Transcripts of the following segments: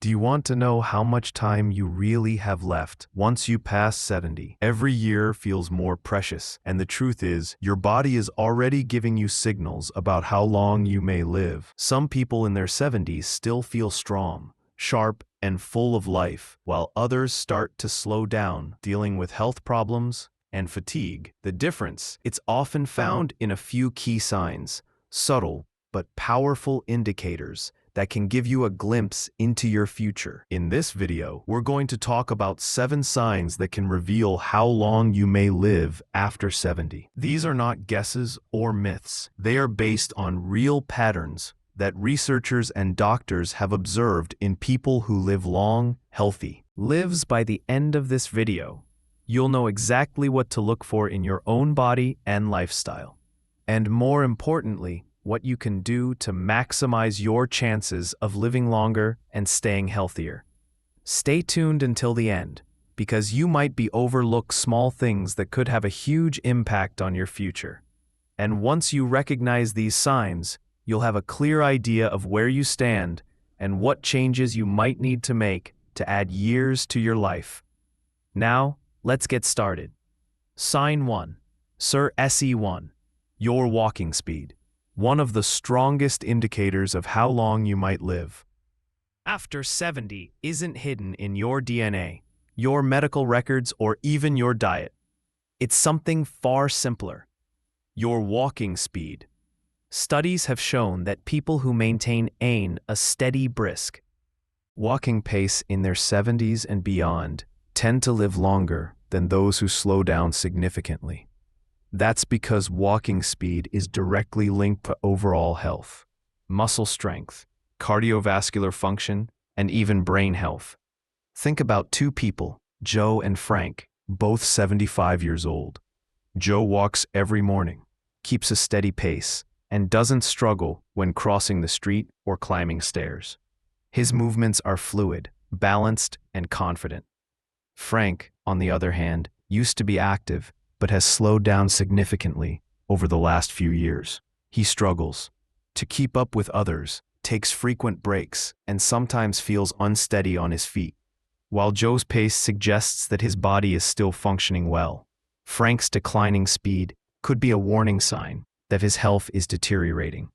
Do you want to know how much time you really have left once you pass 70? Every year feels more precious, and the truth is, your body is already giving you signals about how long you may live. Some people in their 70s still feel strong, sharp, and full of life, while others start to slow down, dealing with health problems and fatigue. The difference, it's often found in a few key signs, subtle but powerful indicators that can give you a glimpse into your future. In this video, we're going to talk about 7 signs that can reveal how long you may live after 70. These are not guesses or myths. They are based on real patterns that researchers and doctors have observed in people who live long, healthy lives. By the end of this video, you'll know exactly what to look for in your own body and lifestyle. And more importantly, what you can do to maximize your chances of living longer and staying healthier. Stay tuned until the end, because you might be overlooked small things that could have a huge impact on your future. And once you recognize these signs, you'll have a clear idea of where you stand and what changes you might need to make to add years to your life. Now, let's get started. Sign 1. Sir SE1. Your walking speed. One of the strongest indicators of how long you might live. After 70 isn't hidden in your DNA, your medical records, or even your diet. It's something far simpler. Your walking speed. Studies have shown that people who maintain a steady brisk walking pace in their 70s and beyond tend to live longer than those who slow down significantly. That's because walking speed is directly linked to overall health, muscle strength, cardiovascular function, and even brain health. Think about 2 people, Joe and Frank, both 75 years old. Joe walks every morning, keeps a steady pace, and doesn't struggle when crossing the street or climbing stairs. His movements are fluid, balanced, and confident. Frank, on the other hand, used to be active, but has slowed down significantly over the last few years. He struggles to keep up with others, takes frequent breaks, and sometimes feels unsteady on his feet. While Joe's pace suggests that his body is still functioning well, Frank's declining speed could be a warning sign that his health is deteriorating.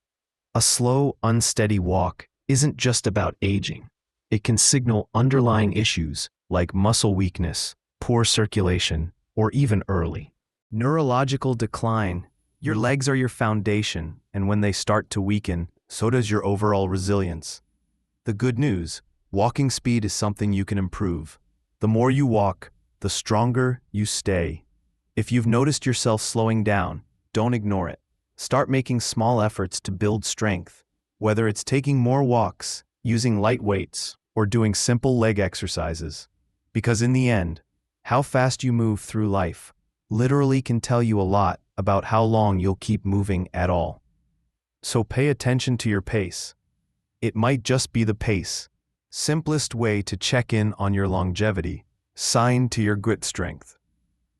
A slow, unsteady walk isn't just about aging. It can signal underlying issues like muscle weakness, poor circulation, or even early neurological decline. Your legs are your foundation, and when they start to weaken, so does your overall resilience. The good news, walking speed is something you can improve. The more you walk, the stronger you stay. If you've noticed yourself slowing down, don't ignore it. Start making small efforts to build strength, whether it's taking more walks, using light weights, or doing simple leg exercises. Because in the end, how fast you move through life literally can tell you a lot about how long you'll keep moving at all. So pay attention to your pace. It might just be the pace. Simplest way to check in on your longevity, sign to your grit strength.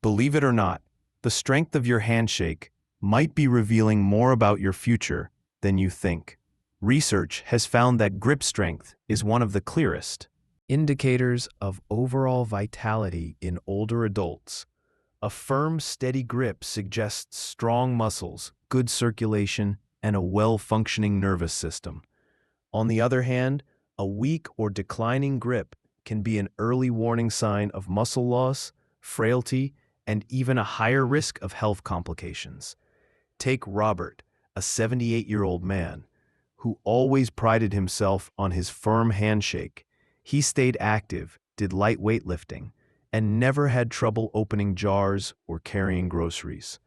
Believe it or not, the strength of your handshake might be revealing more about your future than you think. Research has found that grip strength is one of the clearest indicators of overall vitality in older adults. A firm, steady grip suggests strong muscles, good circulation, and a well-functioning nervous system. On the other hand, a weak or declining grip can be an early warning sign of muscle loss, frailty, and even a higher risk of health complications. Take Robert, a 78-year-old man, who always prided himself on his firm handshake. He stayed active, did light weightlifting, and never had trouble opening jars or carrying groceries.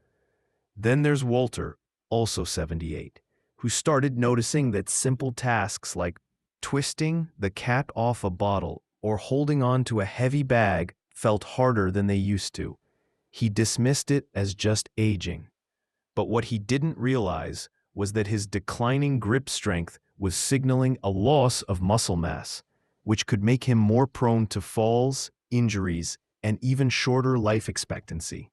Then there's Walter, also 78, who started noticing that simple tasks like twisting the cap off a bottle or holding on to a heavy bag felt harder than they used to. He dismissed it as just aging. But what he didn't realize was that his declining grip strength was signaling a loss of muscle mass, which could make him more prone to falls, injuries, and even shorter life expectancy.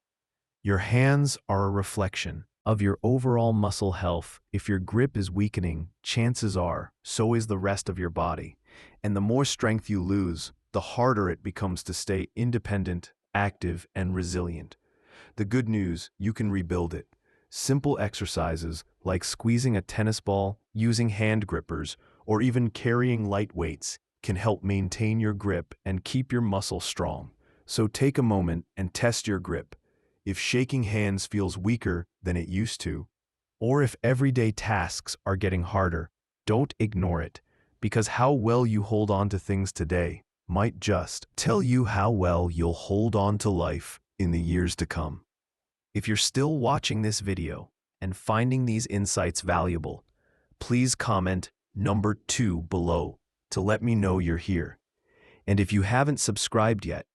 Your hands are a reflection of your overall muscle health. If your grip is weakening, chances are so is the rest of your body. And the more strength you lose, the harder it becomes to stay independent, active, and resilient. The good news, you can rebuild it. Simple exercises like squeezing a tennis ball, using hand grippers, or even carrying light weights can help maintain your grip and keep your muscle strong. So take a moment and test your grip. If shaking hands feels weaker than it used to, or if everyday tasks are getting harder, don't ignore it, because how well you hold on to things today might just tell you how well you'll hold on to life in the years to come. If you're still watching this video and finding these insights valuable, please comment number 2 below to let me know you're here. And if you haven't subscribed yet,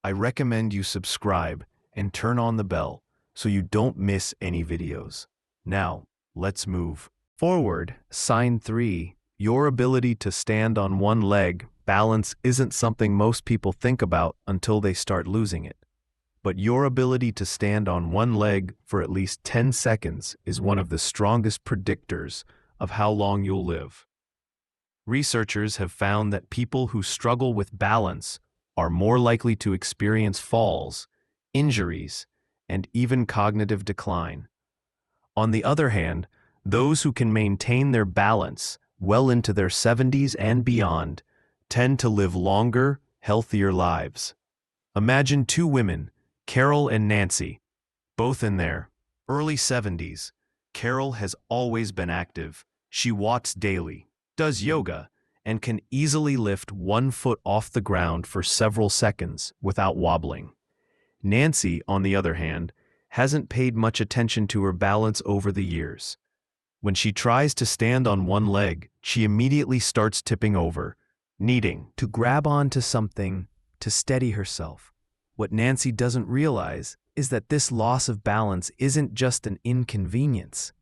I recommend you subscribe and turn on the bell so you don't miss any videos. Now, let's move forward. Sign 3. Your ability to stand on one leg. Balance isn't something most people think about until they start losing it. But your ability to stand on one leg for at least 10 seconds is one of the strongest predictors of how long you'll live. Researchers have found that people who struggle with balance are more likely to experience falls, injuries, and even cognitive decline. On the other hand, those who can maintain their balance well into their 70s and beyond tend to live longer, healthier lives. Imagine two women, Carol and Nancy, both in their early 70s. Carol has always been active. She walks daily, does yoga, and can easily lift one foot off the ground for several seconds without wobbling. Nancy, on the other hand, hasn't paid much attention to her balance over the years. When she tries to stand on one leg, she immediately starts tipping over, needing to grab onto something to steady herself. What Nancy doesn't realize is that this loss of balance isn't just an inconvenience.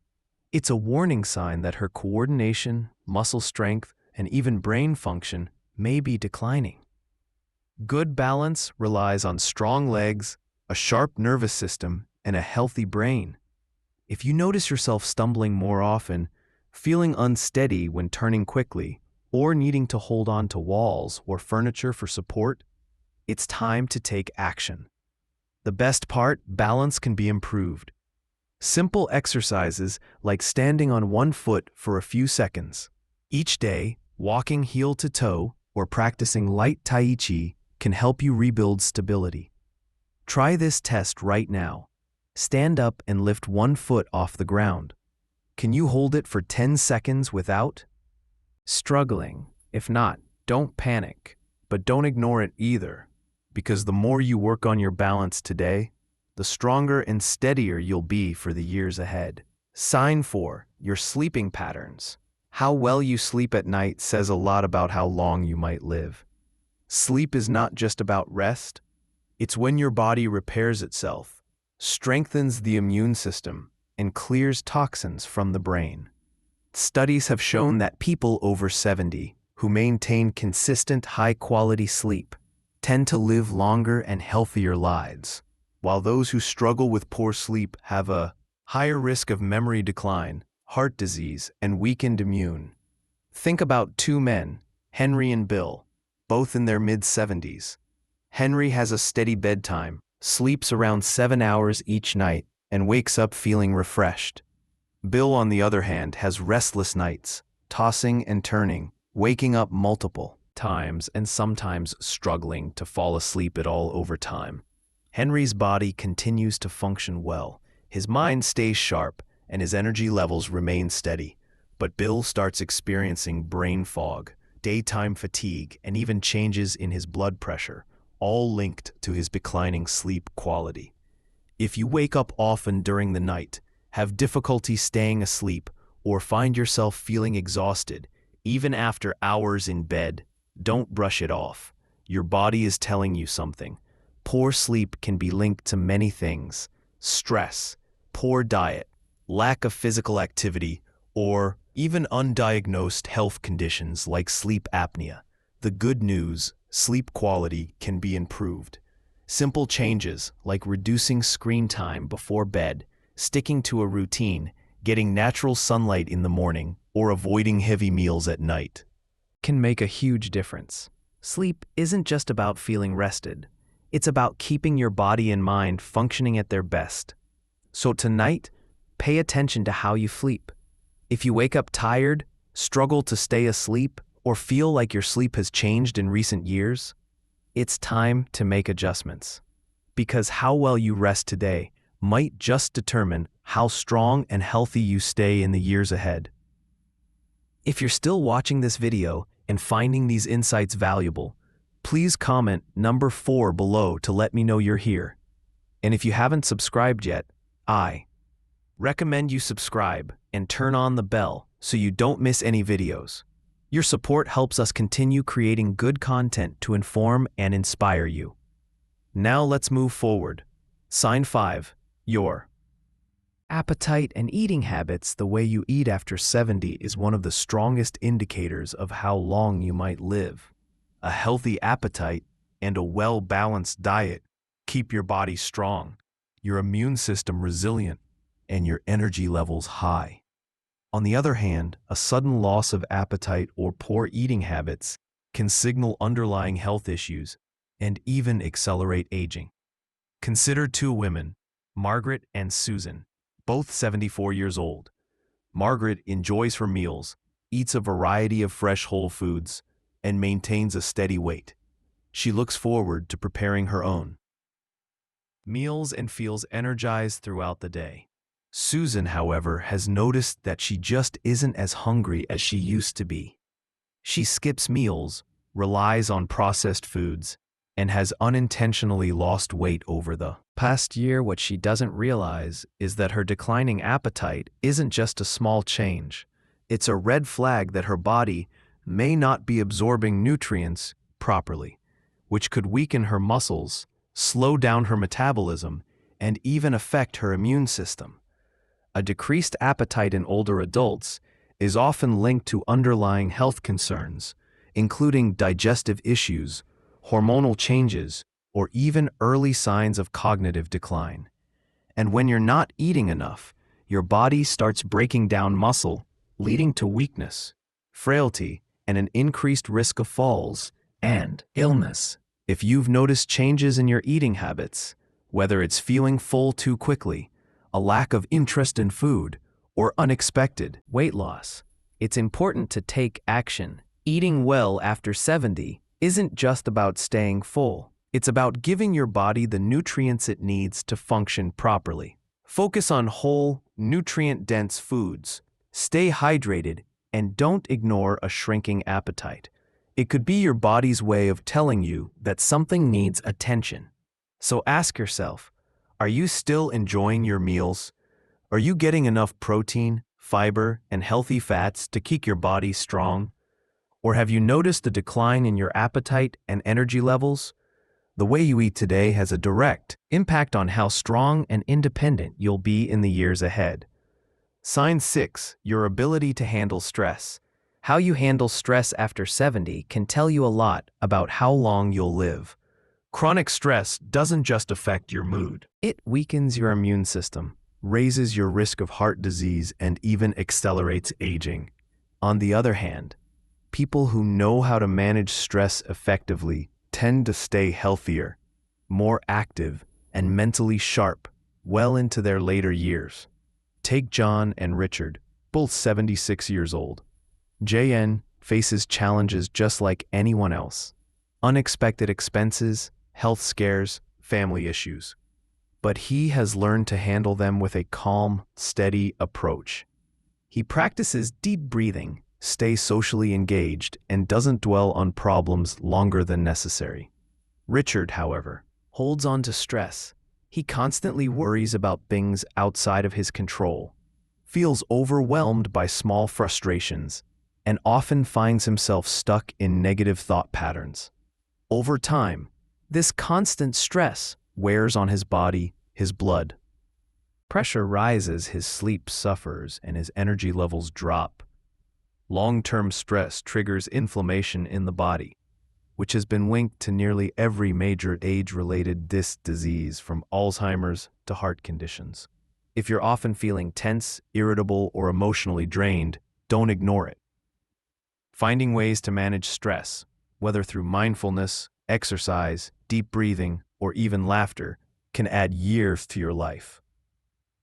It's a warning sign that her coordination, muscle strength, and even brain function may be declining. Good balance relies on strong legs, a sharp nervous system, and a healthy brain. If you notice yourself stumbling more often, feeling unsteady when turning quickly, or needing to hold on to walls or furniture for support, it's time to take action. The best part, balance can be improved. Simple exercises like standing on one foot for a few seconds each day, walking heel to toe, or practicing light Tai Chi can help you rebuild stability. Try this test right now. Stand up and lift one foot off the ground. Can you hold it for 10 seconds without struggling? If not, don't panic, but don't ignore it either, because the more you work on your balance today, the stronger and steadier you'll be for the years ahead. Sign 4. Your sleeping patterns. How well you sleep at night says a lot about how long you might live. Sleep is not just about rest. It's when your body repairs itself, strengthens the immune system, and clears toxins from the brain. Studies have shown that people over 70 who maintain consistent high-quality sleep tend to live longer and healthier lives, while those who struggle with poor sleep have a higher risk of memory decline, heart disease, and weakened immune. Think about two men, Henry and Bill, both in their mid-70s. Henry has a steady bedtime, sleeps around 7 hours each night, and wakes up feeling refreshed. Bill, on the other hand, has restless nights, tossing and turning, waking up multiple times and sometimes struggling to fall asleep at all over time. Henry's body continues to function well, his mind stays sharp, and his energy levels remain steady. But Bill starts experiencing brain fog, daytime fatigue, and even changes in his blood pressure, all linked to his declining sleep quality. If you wake up often during the night, have difficulty staying asleep, or find yourself feeling exhausted, even after hours in bed, don't brush it off. Your body is telling you something. Poor sleep can be linked to many things: stress, poor diet, lack of physical activity, or even undiagnosed health conditions like sleep apnea. The good news, sleep quality can be improved. Simple changes like reducing screen time before bed, sticking to a routine, getting natural sunlight in the morning, or avoiding heavy meals at night can make a huge difference. Sleep isn't just about feeling rested. It's about keeping your body and mind functioning at their best. So tonight, pay attention to how you sleep. If you wake up tired, struggle to stay asleep, or feel like your sleep has changed in recent years, it's time to make adjustments. Because how well you rest today might just determine how strong and healthy you stay in the years ahead. If you're still watching this video and finding these insights valuable, please comment number 4 below to let me know you're here. And if you haven't subscribed yet, I recommend you subscribe and turn on the bell so you don't miss any videos. Your support helps us continue creating good content to inform and inspire you. Now let's move forward. Sign 5. Your appetite and eating habits. The way you eat after 70 is one of the strongest indicators of how long you might live. A healthy appetite and a well-balanced diet keep your body strong, your immune system resilient, and your energy levels high. On the other hand, a sudden loss of appetite or poor eating habits can signal underlying health issues and even accelerate aging. Consider 2 women, Margaret and Susan, both 74 years old. Margaret enjoys her meals, eats a variety of fresh whole foods, and maintains a steady weight. She looks forward to preparing her own meals and feels energized throughout the day. Susan, however, has noticed that she just isn't as hungry as she used to be. She skips meals, relies on processed foods, and has unintentionally lost weight over the past year. What she doesn't realize is that her declining appetite isn't just a small change. It's a red flag that her body may not be absorbing nutrients properly, which could weaken her muscles, slow down her metabolism, and even affect her immune system. A decreased appetite in older adults is often linked to underlying health concerns, including digestive issues, hormonal changes, or even early signs of cognitive decline. And when you're not eating enough, your body starts breaking down muscle, leading to weakness, frailty, and an increased risk of falls and illness. If you've noticed changes in your eating habits, whether it's feeling full too quickly, a lack of interest in food, or unexpected weight loss, it's important to take action. Eating well after 70 isn't just about staying full. It's about giving your body the nutrients it needs to function properly. Focus on whole, nutrient-dense foods. Stay hydrated, and don't ignore a shrinking appetite. It could be your body's way of telling you that something needs attention. So ask yourself, are you still enjoying your meals? Are you getting enough protein, fiber, and healthy fats to keep your body strong? Or have you noticed a decline in your appetite and energy levels? The way you eat today has a direct impact on how strong and independent you'll be in the years ahead. Sign 6. Your ability to handle stress. How you handle stress after 70 can tell you a lot about how long you'll live. Chronic stress doesn't just affect your mood. It weakens your immune system, raises your risk of heart disease, and even accelerates aging. On the other hand, people who know how to manage stress effectively tend to stay healthier, more active, and mentally sharp well into their later years. Take John and Richard, both 76 years old. JN faces challenges just like anyone else. Unexpected expenses, health scares, family issues. But he has learned to handle them with a calm, steady approach. He practices deep breathing, stays socially engaged, and doesn't dwell on problems longer than necessary. Richard, however, holds on to stress. He constantly worries about things outside of his control, feels overwhelmed by small frustrations, and often finds himself stuck in negative thought patterns. Over time, this constant stress wears on his body, his blood pressure rises, his sleep suffers, and his energy levels drop. Long-term stress triggers inflammation in the body, which has been linked to nearly every major age-related disease from Alzheimer's to heart conditions. If you're often feeling tense, irritable, or emotionally drained, don't ignore it. Finding ways to manage stress, whether through mindfulness, exercise, deep breathing, or even laughter, can add years to your life.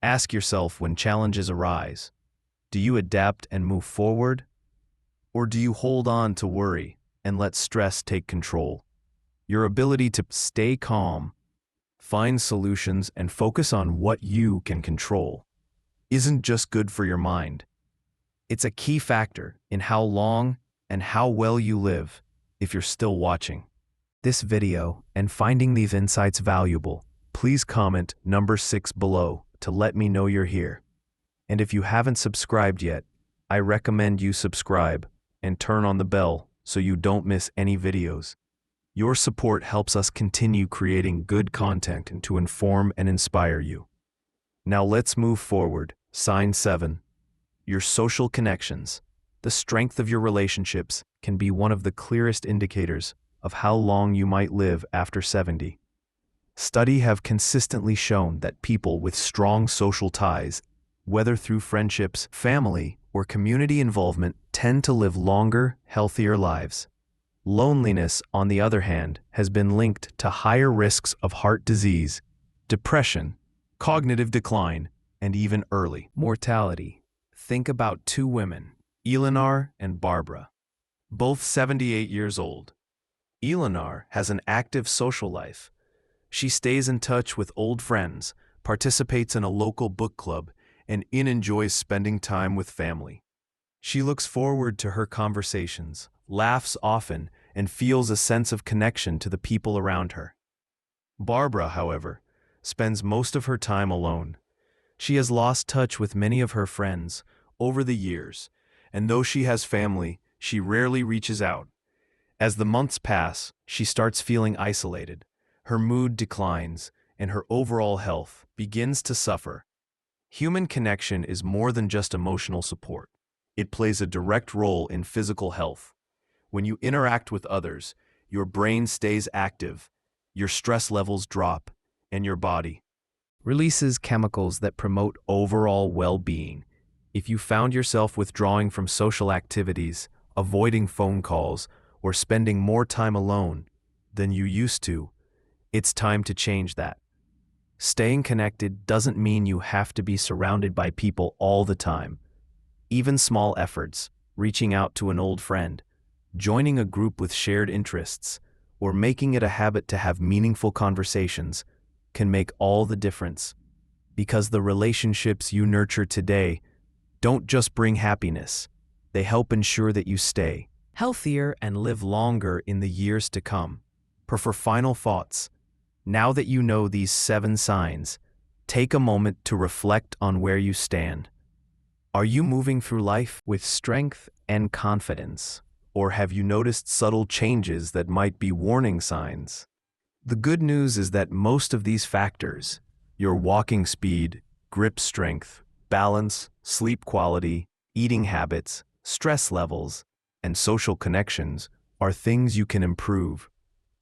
Ask yourself when challenges arise, do you adapt and move forward? Or do you hold on to worry and let stress take control? Your ability to stay calm, find solutions, and focus on what you can control isn't just good for your mind. It's a key factor in how long and how well you live. If you're still watching this video and finding these insights valuable, please comment number 6 below to let me know you're here. And if you haven't subscribed yet, I recommend you subscribe and turn on the bell so you don't miss any videos. Your support helps us continue creating good content and to inform and inspire you. Now let's move forward. Sign 7. Your social connections. The strength of your relationships can be one of the clearest indicators of how long you might live after 70. Studies have consistently shown that people with strong social ties, whether through friendships, family, or community involvement, tend to live longer, healthier lives. Loneliness, on the other hand, has been linked to higher risks of heart disease, depression, cognitive decline, and even early mortality. Think about two women, Eleanor and Barbara, both 78 years old. Eleanor has an active social life. She stays in touch with old friends, participates in a local book club, and enjoys spending time with family. She looks forward to her conversations, laughs often, and feels a sense of connection to the people around her. Barbara, however, spends most of her time alone. She has lost touch with many of her friends over the years, and though she has family, she rarely reaches out. As the months pass, she starts feeling isolated. Her mood declines, and her overall health begins to suffer. Human connection is more than just emotional support. It plays a direct role in physical health. When you interact with others, your brain stays active, your stress levels drop, and your body releases chemicals that promote overall well-being. If you found yourself withdrawing from social activities, avoiding phone calls, or spending more time alone than you used to, it's time to change that. Staying connected doesn't mean you have to be surrounded by people all the time. Even small efforts, reaching out to an old friend, joining a group with shared interests, or making it a habit to have meaningful conversations, can make all the difference. Because the relationships you nurture today don't just bring happiness, they help ensure that you stay healthier and live longer in the years to come. For final thoughts, now that you know these 7 signs, take a moment to reflect on where you stand. Are you moving through life with strength and confidence, or have you noticed subtle changes that might be warning signs? The good news is that most of these factors, your walking speed, grip strength, balance, sleep quality, eating habits, stress levels, and social connections, are things you can improve.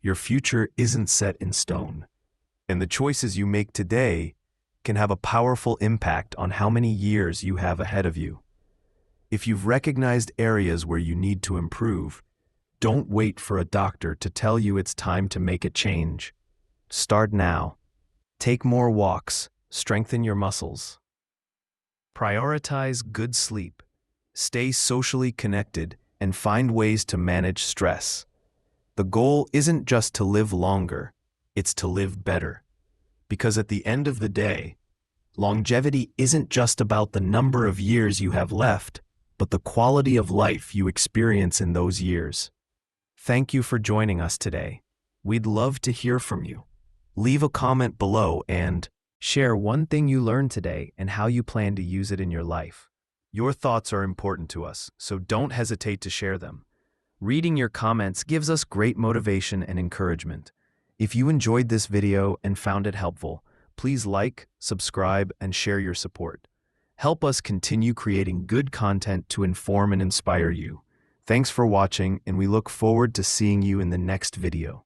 Your future isn't set in stone, and the choices you make today can have a powerful impact on how many years you have ahead of you. If you've recognized areas where you need to improve, don't wait for a doctor to tell you it's time to make a change. Start now. Take more walks, strengthen your muscles. Prioritize good sleep. Stay socially connected and find ways to manage stress. The goal isn't just to live longer, it's to live better. Because at the end of the day, longevity isn't just about the number of years you have left, but the quality of life you experience in those years. Thank you for joining us today. We'd love to hear from you. Leave a comment below and share one thing you learned today and how you plan to use it in your life. Your thoughts are important to us, so don't hesitate to share them. Reading your comments gives us great motivation and encouragement. If you enjoyed this video and found it helpful, please like, subscribe, and share your support. Help us continue creating good content to inform and inspire you. Thanks for watching, and we look forward to seeing you in the next video.